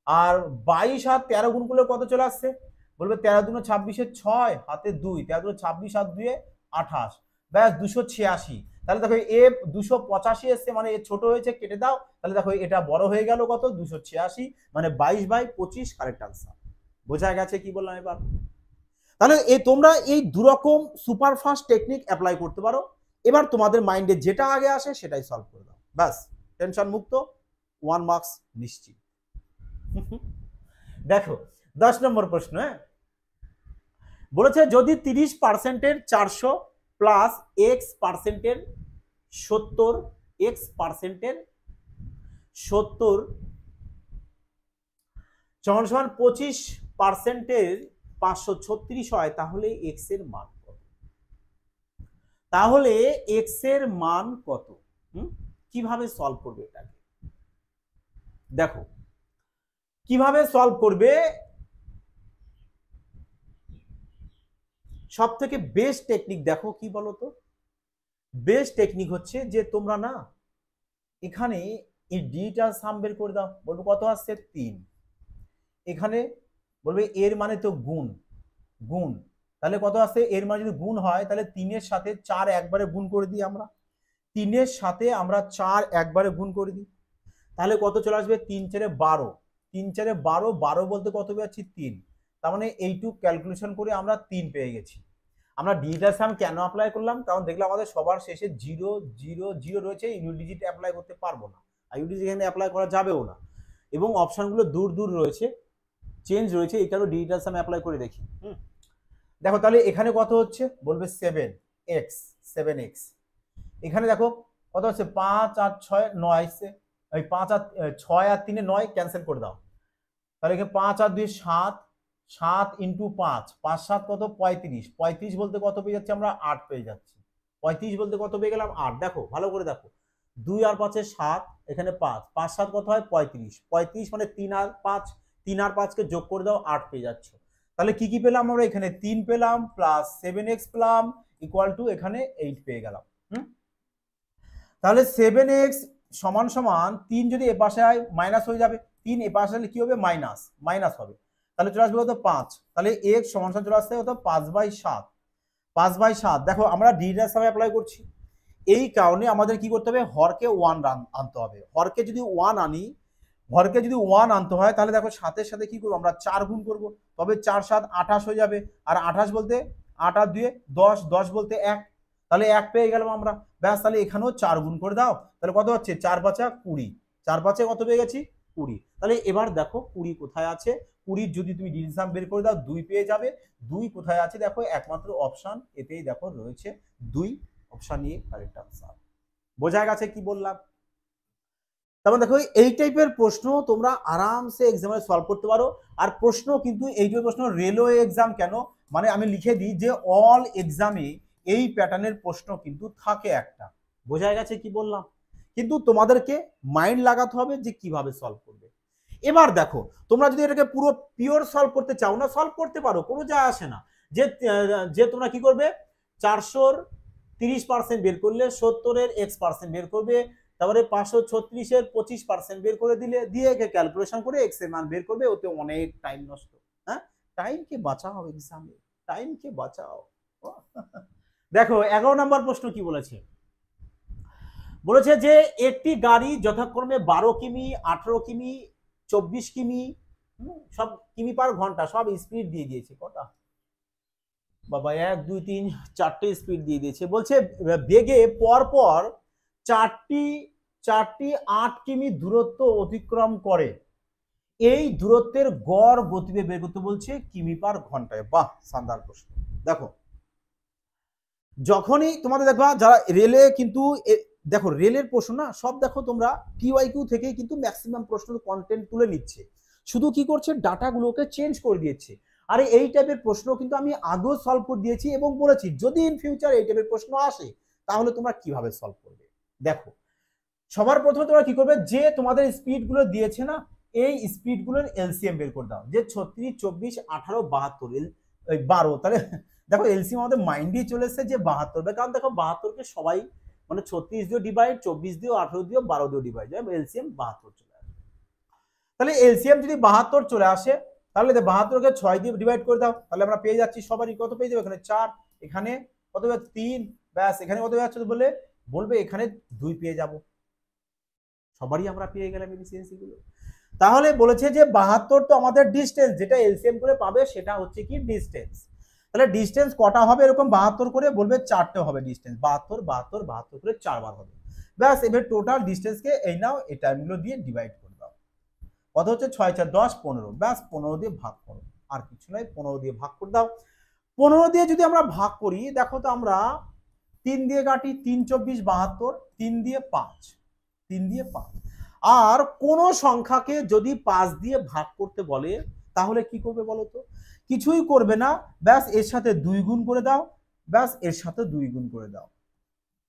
আর 22 আর 13 গুণ করলে কত চলে আসছে? বলবে 13 দুনো 26, 6 হাতে 2, 13 দুনো 26 আর 2 28। ব্যাস 286। তাহলে দেখো এ 285 এসছে, মানে এ ছোট হয়েছে, কেটে দাও। তাহলে দেখো এটা বড় হয়ে গেল কত? 286, মানে 22/25 কারেক্ট আনসার। বোঝা গেছে কি বললাম এবার? তাহলে এই তোমরা এই দুরকম সুপারফাস্ট টেকনিক অ্যাপ্লাই করতে পারো এবার তোমাদের মাইন্ডে যেটা আগে আসে সেটাই সলভ করে দাও, ব্যাস টেনশন মুক্ত, 1 মার্কস নিশ্চিত। দেখো 10 নম্বর প্রশ্ন, হ্যাঁ বলেছে যদি 30%-এর 400 প্লাস x%-এর 70 x%-এর 70 সমান 25%-এর 536 হয়, তাহলে x এর মান কত? তাহলে x এর মান কত? কিভাবে সলভ করবে এটাকে? দেখো কিভাবে সলভ করবে, সব থেকে বেস্ট টেকনিক দেখো কি বলতো, বেস্ট টেকনিক হচ্ছে যে তোমরা না এখানে এই ডিটার সাম বের করে দাও, বলবো কত আসছে 3, এখানে বলবে এর মানে তো গুণ, গুণ তাহলে কত আসছে, এর মানে যদি গুণ হয় তাহলে 3 এর সাথে 4 একবারে গুণ করে দিই আমরা, 3 এর সাথে আমরা 4 একবারে গুণ করে দিই, তাহলে কত চলে আসবে 3 4 12, 3 4 12, 12 বলতে কত পেয়েছি 3, তার মানে এইটুক ক্যালকুলেশন করে আমরা 3 পেয়ে গেছি। আমরা ডিজিটাল সাম কেন অ্যাপ্লাই করলাম, কারণ দেখলাম আমাদের সবার শেষে 0 0 0 রয়েছে, ইউনিট ডিজিট অ্যাপ্লাই করতে পারবো না, আর ইউনিট ডিজিট এখানে অ্যাপ্লাই করা যাবেও না, এবং অপশনগুলো দূর দূর রয়েছে, চেঞ্জ রয়েছে, এই কারণে ডিজিটাল সাম অ্যাপ্লাই করে দেখি। দেখো তাহলে এখানে কত হচ্ছে, বলবে 7x, 7x, এখানে দেখো কত হচ্ছে 5 আর 6 9 আসছে, ওই 5 আর 6 আর 3 9 ক্যান্সেল করে দাও, তাহলে এখানে 5 আর 2 7, 7 ইন্টু 5, 5 7 কত 35, 35 বলতে কত পেয়ে যাচ্ছি আমরা 8 পেয়ে যাচ্ছি, 35 বলতে কত পেয়ে গেলাম 8, দেখো ভালো করে দেখো 2 আর 5 7, এখানে 5, 5 7 কত হয় 35, 35 মানে 3 আর 5, 3 আর 5 কে যোগ করে দাও 8 পেয়ে যাচ্ছ, তাহলে কি কি পেলাম আমরা, এখানে 3 পেলাম প্লাস 7x পেলাম ইকুয়াল টু এখানে 8 পেয়ে গেলাম। তাহলে 7x সমান সমান 3 যদি এ পাশে হয় মাইনাস হয়ে যাবে, 3 এ পাশে হলে কি হবে মাইনাস, মাইনাস হবে, তাহলে চলে আসবে কত 5, তাহলে x সমান সমান চলে আসছে কত 5/7, 5/7। দেখো আমরা ডিজিটাল সামে অ্যাপ্লাই করছি, এই কারণে আমাদের কি করতে হবে, হরকে 1 আনতে হবে, হরকে যদি 1 আনি, হরকে যদি 1 আনতে হয় তাহলে দেখো সাথে সাথে কি করবো আমরা 4 গুণ করব, তবে 4 7 28 হয়ে যাবে, আর 28 বলতে 8 আর 2 10, 10 বলতে 1, তাহলে 1 পেয়ে গেলাম আমরা, ব্যাস তাহলে এখানেও 4 গুণ করে দাও, তাহলে কত হচ্ছে 4 5 20, 4 5 কত পেয়ে গেছি 20, তাহলে এবার দেখো 20 কোথায় আছে, 20 যদি তুমি ডিভিশন বের করে দাও 2 পেয়ে যাবে, 2 কোথায় আছে দেখো একমাত্র অপশন এতেই দেখো রয়েছে 2, অপশন এ কারেক্ট আনসার। বোঝা গেছে কি বললাম? তারপর দেখো এই টাইপের প্রশ্ন তোমরা আরামসে এক্সামে সলভ করতে পারো, আর প্রশ্ন কিন্তু এই টাইপের প্রশ্ন রেলওয়ে এক্সাম কেন, মানে আমি লিখে দিই যে অল এক্সামে এই প্যাটার্নের প্রশ্ন কিন্তু থাকে একটা, বোঝা গেছে কি বললাম? কিন্তু তোমাদেরকে মাইন্ড লাগাতে হবে যে কিভাবে সলভ করবে। এবার দেখো তোমরা যদি এটাকে পুরো পিওর সলভ করতে চাও না, সলভ করতে পারো, কোনো যায় আসে না, যে তোমরা কি করবে 400-র 30% বের করলে 70-এর x% বের করবে, তারপরে 536-এর 25% বের করে দিলে, দিয়ে ক্যালকুলেশন করে x এর মান বের করবে, ওতে অনেক টাইম নষ্ট, হ্যাঁ টাইমকে বাঁচাও, এক্সামে টাইমকে বাঁচাও। দেখো 11 নম্বর প্রশ্ন কি বলেছে, বলেছে যে একটি গাড়ি যথাক্রমে 12 কিমি, 18 কিমি, 24 কিমি, সব কিমি পার ঘন্টা সব স্পিড দিয়ে দিয়েছে, কটা বাবা 1 2 3 4টে স্পিড দিয়ে দিয়েছে, বলছে বেগে পরপর 4টি 8 কিমি দূরত্ব অতিক্রম করে, এই দূরত্বের গড় গতিবেগ বের করতে বলছে কিমি পার ঘন্টায়। বাহ শানদার প্রশ্ন। দেখো যখনই তোমাদের দেখবা যারা রেলে কিন্তু দেখো রেলের প্রশ্ন না সব দেখো তোমরা কিউআইকিউ থেকে কিন্তু ম্যাক্সিমাম প্রশ্নের কন্টেন্ট তুলে নিচ্ছে, শুধু কি করছে ডাটাগুলোকে চেঞ্জ করে দিয়েছে, আর এই টাইপের প্রশ্ন কিন্তু আমি আগেও সলভ করে দিয়েছি এবং বলেছি যদি ইন ফিউচার এই টাইপের প্রশ্ন আসে তাহলে তোমরা কিভাবে সলভ করবে। দেখো সবার প্রথমে তোমরা কি করবে, যে তোমাদের স্পিড গুলো দিয়েছে না এই স্পিড গুলোর এলসিএম বের করে দাও, যে 36 24 18 72 12, তাহলে দেখো এলসিএম আমাদের মাইন্ডে চলে এসেছে যে 72, কারণ দেখো 72কে সবাই মানে 36 দিয়ে ডিভাইড, 24 দিয়ে, 18 দিয়ে, 12 দিয়ে ডিভাইড, এলসিএম 72 চলে আসে, তাহলে এলসিএম যদি 72 চলে আসে তাহলে 72কে 6 দিয়ে ডিভাইড করে দাও, তাহলে আমরা পেয়ে যাচ্ছি সবারই কত পেয়ে যাবে, এখানে 4, এখানে কত হবে 3, ব্যাস এখানে কত যাচ্ছে বলবে এখানে 2 পেয়ে যাব, সবারই আমরা পেয়ে গেলাম এফিসিয়েন্সি গুলো। তাহলে বলেছে যে 72 তো আমাদের ডিস্টেন্স, যেটা এলসিএম করে পাবে সেটা হচ্ছে কি ডিস্টেন্স, তাহলে ডিস্টেন্স কটা হবে এরকম 72 করে, বলবে 4টে হবে ডিস্টেন্স, 72 72 72 করে 4 বার হবে। ব্যাস এবার টোটাল ডিস্টেন্সকে এই নাও এই টাইমগুলো দিয়ে ডিভাইড করে দাও। কত হচ্ছে 6 4 10 15, ব্যাস 15 দিয়ে ভাগ করো, আর কিছু নয়, 15 দিয়ে ভাগ করে দাও। 15 দিয়ে যদি আমরা ভাগ করি, দেখো তো আমরা 3 দিয়ে কাটি, 3 24 72, 3 দিয়ে 5, 3 দিয়ে 5। আর কোন সংখ্যাকে যদি 5 দিয়ে ভাগ করতে বলে তাহলে কি করবে বলো তো? কিছুই করবে না, ব্যাস এর সাথে 2 গুণ করে দাও, ব্যাস এর সাথে 2 গুণ করে দাও।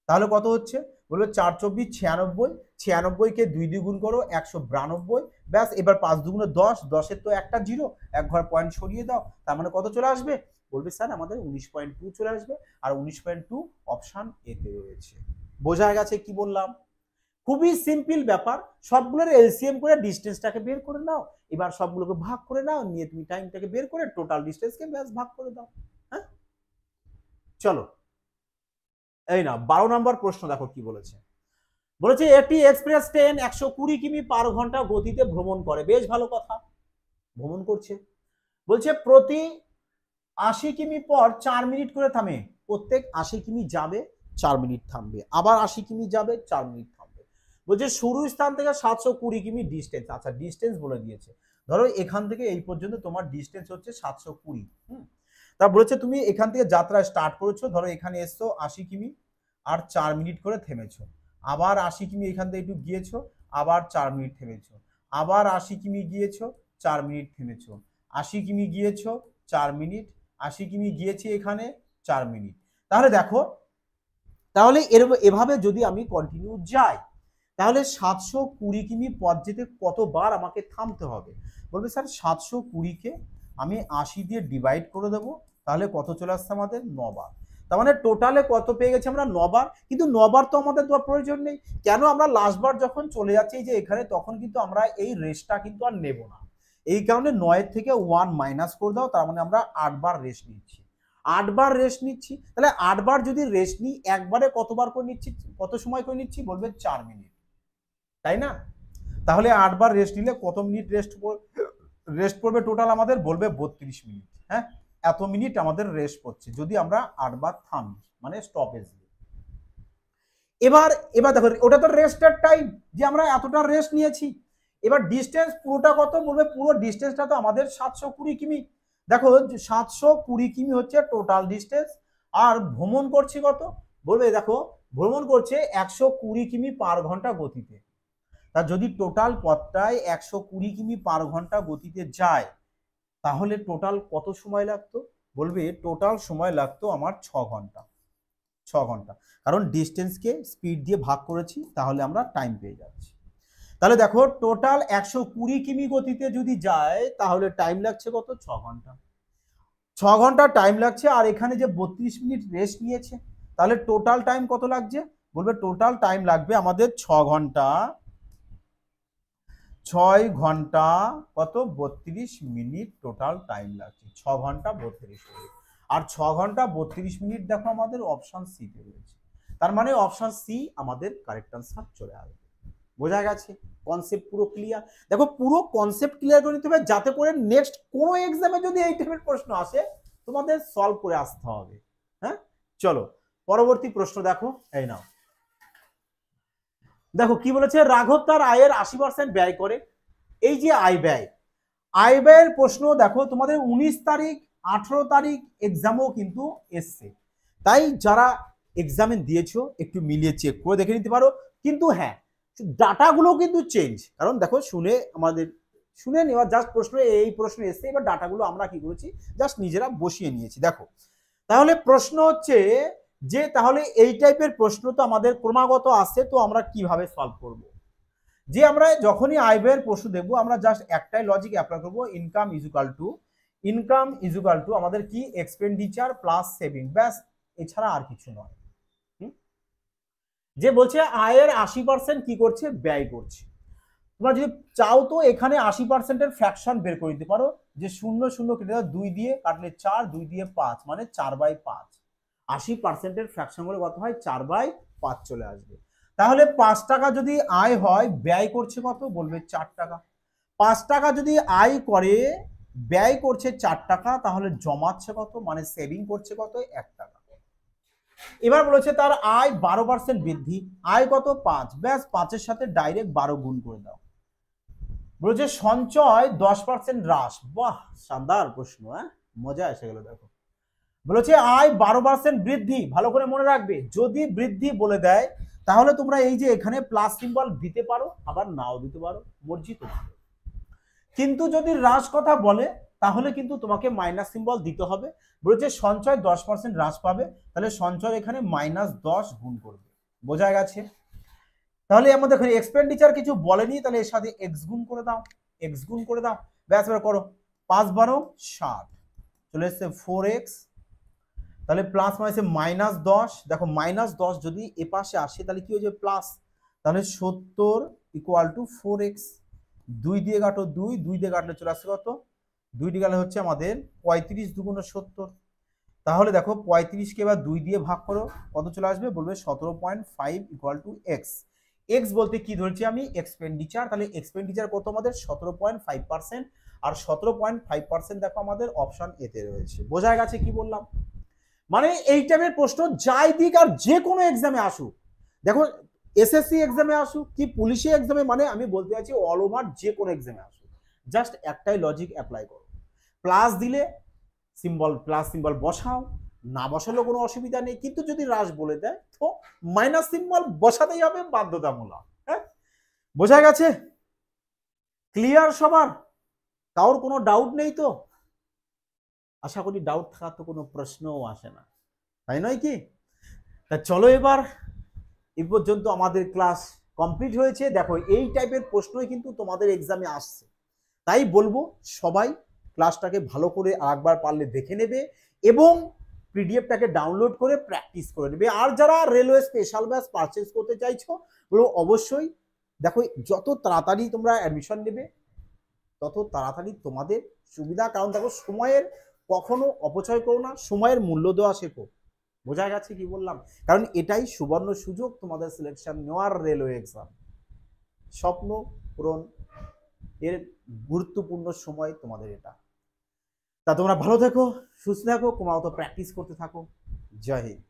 তাহলে কত হচ্ছে? বলবে 4 24 96, 96 কে 2 দিয়ে গুণ করো 192, ব্যাস এবার 5 দুগুণে 10, 10 এর তো একটা জিরো, এক ঘর পয়েন্ট সরিয়ে দাও, তার মানে কত চলে আসবে? বলবে স্যার আমাদের 19.2 চলে আসবে, আর 19.2 অপশন এ তে রয়েছে। বোঝা গেছে কি বললাম? খুবই সিম্পল ব্যাপার, সবগুলোর এলসিএম করে ডিস্টেন্সটাকে বের করে নাও, এবার সবগুলোকে ভাগ করে নাও, নিয়ে তুমি টাইমটাকে বের করে টোটাল ডিস্টেন্সকে ব্যাস ভাগ করে দাও। হ্যাঁ, চলো এই না 12 নম্বর প্রশ্ন দেখো কি বলেছে। বলেছে এটি এক্সপ্রেস ট্রেন 120 কিমি পার ঘন্টা গতিতে ভ্রমণ করে। বেশ ভালো কথা, ভ্রমণ করছে। বলছে প্রতি 80 কিমি পর 4 মিনিট করে থামে, প্রত্যেক 80 কিমি যাবে 4 মিনিট থামবে, আবার 80 কিমি যাবে 4 মিনিট থামবে। বলছে শুরু স্থান থেকে 720 কিমি ডিস্টেন্স, আচ্ছা ডিস্টেন্স বলে দিয়েছে, ধরো এখান থেকে এই পর্যন্ত তোমার ডিস্টেন্স হচ্ছে 720। তা বলেছে তুমি এখান থেকে যাত্রা স্টার্ট করেছো, ধরো এখানে এসছো 80 কিমি, আর 4 মিনিট করে থেমেছো, আবার 80 কিমি এখান থেকে একটু গিয়েছো, আবার 4 মিনিট থেমেছো, আবার 80 কিমি গিয়েছো, 4 মিনিট থেমেছো, 80 কিমি গিয়েছো 4 মিনিট, 80 কিমি গিয়েছি এখানে 4 মিনিট। তাহলে দেখো, তাহলে এভাবে যদি আমি কন্টিনিউ যাই, তাহলে 720 কিমি পথ যেতে কতবার আমাকে থামতে হবে? বলবে স্যার 720 কে আমি 80 দিয়ে ডিভাইড করে দেবো, তাহলে কত চলে আসছে আমাদের? 9 বার। তার মানে টোটালে কত পেয়ে গেছি আমরা? 9 বার। কিন্তু 9 বার তো আমাদের দেওয়ার প্রয়োজন নেই, কেন? আমরা লাস্ট বার যখন চলে যাচ্ছি যে এখানে, তখন কিন্তু আমরা এই রেস্টটা কিন্তু আর নেব না, এই কারণে 9 থেকে 1 মাইনাস করে দাও, তার মানে আমরা 8 বার রেস্ট নিচ্ছি, 8 বার রেস্ট নিচ্ছি। তাহলে 8 বার যদি রেস্ট নিই, একবারে কতবার করে নিচ্ছি, কত সময় করে নিচ্ছি? বলবে 4 মিনিট, তাই না? তাহলে 8 বার রেস্ট নিলে কত মিনিট রেস্ট পড়বে টোটাল আমাদের? বলবে 32 মিনিট। হ্যাঁ, এত মিনিট আমাদের রেস্ট পড়ছে যদি আমরা 8 বার থামি, মানে স্টপেজ। এবার দেখো ওটা তো রেস্টের টাইম, যে আমরা এতটা রেস্ট নিয়েছি। এবার ডিস্টেন্স পুরোটা কত? বলবে পুরো ডিস্টেন্সটা তো আমাদের 720 কিমি। দেখো 720 কিমি হচ্ছে টোটাল ডিস্টেন্স, আর ভ্রমণ করছি কত? বলবে দেখো ভ্রমণ করছে 120 কিমি পার ঘন্টা গতিতে। তা যদি টোটাল পথটায় 120 কিমি পার ঘন্টা গতিতে যায়, তাহলে টোটাল কত সময় লাগতো? বলবে টোটাল সময় লাগতো আমার 6 ঘন্টা, 6 ঘন্টা, কারণ ডিস্টেন্সকে স্পিড দিয়ে ভাগ করেছি, তাহলে আমরা টাইম পেয়ে যাচ্ছি। তাহলে দেখো টোটাল 120 কিমি গতিতে যদি যায়, তাহলে টাইম লাগছে কত? 6 ঘন্টা, 6 ঘন্টা টাইম লাগছে। আর এখানে যে 32 মিনিট রেস্ট নিয়েছে, তাহলে টোটাল টাইম কত লাগছে? বলবে টোটাল টাইম লাগবে আমাদের 6 ঘন্টা, 6 ঘন্টা কত? 32 মিনিট টোটাল টাইম লাগছে, 6 ঘন্টা 32 মিনিট। আর 6 ঘন্টা 32 মিনিট দেখো আমাদের অপশন সি তে রয়েছে, তার মানে অপশন সি আমাদের কারেক্ট আনসার চলে আসবে। বোঝা গেছে? কনসেপ্ট পুরো ক্লিয়ার? দেখো পুরো কনসেপ্ট ক্লিয়ার করে নিতে হবে, যাতে করে নেক্সট কোনো এক্সামে যদি এই টাইপের প্রশ্ন আসে তোমাদের সলভ করে আসতে হবে। হ্যাঁ, চলো পরবর্তী প্রশ্ন দেখো, এই নাও। দেখো কি বলেছে, রাঘব তার আয়ের 80% ব্যয় করে। এই যে আয় ব্যয়ের প্রশ্ন দেখো তোমাদের 19 তারিখ 18 তারিখ এক্সামও কিন্তু এসছে, তাই যারা এক্সামে দিয়েছো একটু মিলিয়ে চেক করে দেখে নিতে পারো। কিন্তু হ্যাঁ, ডাটাগুলো কিন্তু চেঞ্জ, কারণ দেখো শুনে নেওয়া জাস্ট প্রশ্ন, এই প্রশ্ন এসছে, এবার ডাটাগুলো আমরা কি করেছি জাস্ট নিজেরা বসিয়ে নিয়েছি। দেখো তাহলে প্রশ্ন হচ্ছে যে তাহলে এই টাইপের প্রশ্ন তো আমাদের ক্রমাগত আসছে, তো আমরা কিভাবে সলভ করব? যে আমরা যখনই আয় ব্যয়ের প্রশ্ন দেখবো, আমরা জাস্ট একটাই লজিক অ্যাপ্লাই করবো, ইনকাম ইজ ইকুয়াল টু আমাদের কি? এক্সপেন্ডিচার প্লাস সেভিং, ব্যাস, এছাড়া আর কিছু নয়। যে বলছে আয়ের 80% কি করছে? ব্যয় করছে। তোমরা যদি চাও তো এখানে 80%-এর ফ্র্যাকশন বের করে দিতে পারো, যে 0 0 কেটে দাও, 2 দিয়ে কাটলে 4, 2 দিয়ে 5, মানে 4/5। 80%-এর ফ্র্যাকশন করে কত হয়? 4/5 চলে আসবে। তাহলে 5 টাকা যদি আয় হয়, ব্যয় করছে কত? বলবে 4 টাকা। 5 টাকা যদি আয় করে, ব্যয় করছে 4 টাকা, তাহলে জমাচ্ছে কত, মানে সেভিং করছে কত, 1 টাকা। এবার বলেছে তার আয় 12% বৃদ্ধি, আয় কত, 5, ব্যাস 5-এর সাথে ডাইরেক্ট 12 গুণ করে দাও। বলেছে সঞ্চয় 10% হ্রাস, বাহ শানদার প্রশ্ন, হ্যাঁ মজা এসে গেল। দেখো বলেছে আয় 12% বৃদ্ধি, ভালো করে মনে রাখবে, যদি বৃদ্ধি বলে দেয় তাহলে তোমরা এই যে এখানে প্লাস সিম্বল দিতে পারো, আবার নাও দিতে পারো, মর্জি তোমার। কিন্তু যদি হ্রাস কথা বলে তাহলে কিন্তু তোমাকে মাইনাস সিম্বল দিতে হবে। বলেছে সঞ্চয় 10% হ্রাস পাবে, তাহলে সঞ্চয় এখানে -10 গুণ করবে, বোঝা গেছে। তাহলে আমাদের এখানে এক্সপেন্ডিচার কিছু বলেনি, তাহলে এর সাথে এক্স গুণ করে দাও, এক্স গুণ করে দাও, ব্যাস এবার করো, 5 12 60, চলে এসছে 4x, তাহলে প্লাস মাইনাসে -10, দেখো -10 যদি এ পাশে আসে তাহলে কি হয়ে যাবে প্লাস, তাহলে 70 = 4x, 2 দিয়ে কাটো 2, 2 দিয়ে কাটলে চলে আসছে কত, 2 দিয়ে গেলে হচ্ছে আমাদের 35 2 × 70, তাহলে দেখো 35 কে এবার 2 দিয়ে ভাগ করো, কত চলে আসবে, বলবে 17.5 = x। এক্স বলতে কি ধরেছি আমি, এক্সপেন্ডিচার, তাহলে এক্সপেন্ডিচার কত আমাদের 17.5%, আর 17.5% দেখো আমাদের অপশন এতে রয়েছে, বোঝা গেছে কি বললাম। মানে এই টাইপের প্রশ্ন যাই দিক আর যে কোনো এক্সামে আসুক, দেখো এসএসসি এক্সামে আসুক কি পুলিশি এক্সামে, মানে আমি বলতে চাইছি অল ওভার যে কোনো এক্সামে আসুক, জাস্ট একটাই লজিক অ্যাপ্লাই করো, প্লাস দিলে সিম্বল প্লাস সিম্বল বসাও, না বসালেও কোনো অসুবিধা নেই, কিন্তু যদি হ্রাস বলে দেয় তো মাইনাস সিম্বল বসাতেই হবে বাধ্যতামূলক। হ্যাঁ বোঝা গেছে, ক্লিয়ার সবার, কারোর কোনো ডাউট নেই তো? আশা করি ডাউট থাকার তো কোনো প্রশ্নও আসে না, তাই নয় কি? তা চলো এবার এই পর্যন্ত আমাদের ক্লাস কমপ্লিট হয়েছে। দেখো এই টাইপের প্রশ্নই কিন্তু তোমাদের এক্সামে আসছে, তাই বলবো সবাই ক্লাসটাকে ভালো করে আরেকবার পারলে দেখে নেবে এবং পিডিএফটাকে ডাউনলোড করে প্র্যাকটিস করে নেবে। আর যারা রেলওয়ে স্পেশাল ব্যাচ পারচেজ করতে চাইছো বলো অবশ্যই, দেখো যত তাড়াতাড়ি তোমরা অ্যাডমিশন নেবে তত তাড়াতাড়ি তোমাদের সুবিধা, কারণ দেখো সময়ের কখনো অপচয় করো না, সময়ের মূল্য দেওয়া শেখো, বোঝা গেছে কি বললাম? কারণ এটাই সুবর্ণ সুযোগ তোমাদের সিলেকশন নেওয়ার রেলওয়ে এক্সাম, স্বপ্ন পূরণ এর গুরুত্বপূর্ণ সময় তোমাদের এটা। তা তোমরা ভালো থেকো, সুস্থ থাকো, ক্রমাগত প্র্যাকটিস করতে থাকো। জয় হিন্দ।